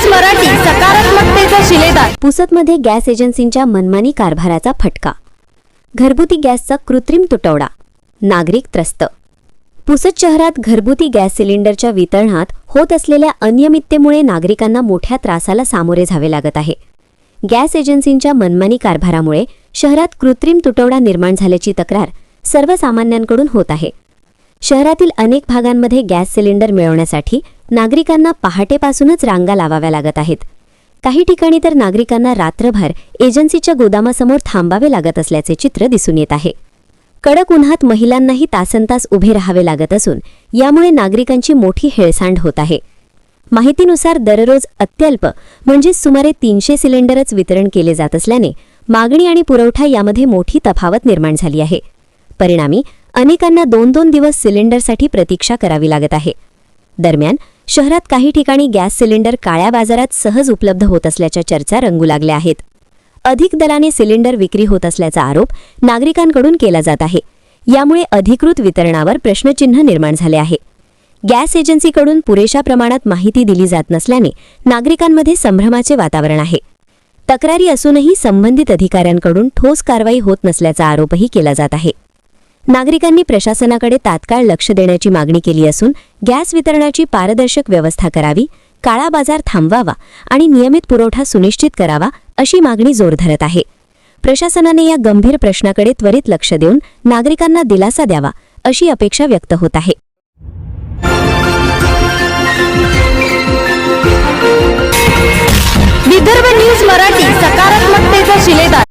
मराठी, सकारात्मकतेचा शिलेदार। पुसदमध्ये गॅस एजन्सींच्या मनमानी कारभाराचा फटका। घरगुती गॅसचा कृत्रिम तुटवडा, नागरिक त्रस्त। पुसद शहरात घरगुती गॅस सिलेंडरच्या वितरणात होत असलेल्या अनियमिततेमुळे नागरिकांना मोठ्या त्रासाला सामोरे जावे लागत आहे। गॅस एजन्सींच्या मनमानी कारभारामुळे शहरात कृत्रिम तुटवडा निर्माण झाल्याची तक्रार सर्वसामान्यांकडून होत आहे। शहरातील अनेक भागांमध्ये गॅस सिलेंडर मिळवण्यासाठी नागरिकांना पहाटेपासूनच रांगा लावाव्या लागत आहेत। काही ठिकाणी तर नागरिकांना रात्रभर एजन्सीच्या गोदामासमोर थांबावे लागत असल्याचे चित्र दिसून येत आहे। कडक उन्हात महिलांनाही तासनतास उभे राहावे लागत असून यामुळे नागरिकांची मोठी हेळसांड होत आहे। माहितीनुसार दररोज अत्यल्प म्हणजे सुमारे 300 सिलेंडरच वितरण केले जात असल्याने मागणी आणि पुरवठा यामध्ये मोठी तफावत निर्माण झाली आहे। परिणामी अनेकांना 2-2 दिवस सिलेंडरसाठी प्रतीक्षा करावी लागत आहे। दरम्यान शहरात काही ठिकाणी गॅस सिलेंडर काळ्या बाजारात सहज उपलब्ध होत असल्याच्या चर्चा रंगू लागल्या आहेत। अधिक दराने सिलेंडर विक्री होत असल्याचा आरोप नागरिकांकडून केला जात आहे। यामुळे अधिकृत वितरणावर प्रश्नचिन्ह निर्माण झाले आहे। गॅस एजन्सीकडून पुरेशा प्रमाणात माहिती दिली जात नसल्याने नागरिकांमध्ये संभ्रमाचे वातावरण आहे। तक्रारी असूनही संबंधित अधिकाऱ्यांकडून ठोस कारवाई होत नसल्याचा आरोपही केला जात आहे। नागरिकांनी प्रशासनाकडे तात्काळ लक्ष देण्याची मागणी केली असून गॅस वितरणाची पारदर्शक व्यवस्था करावी, काळा बाजार थांबवावा आणि नियमित पुरवठा सुनिश्चित करावा अशी मागणी जोर धरत आहे। प्रशासनाने या गंभीर प्रश्नाकडे त्वरित लक्ष देऊन नागरिकांना दिलासा द्यावा अशी अपेक्षा व्यक्त होत आहे। विदर्भ न्यूज मराठी, सकारात्मकतेचा शिलेदार।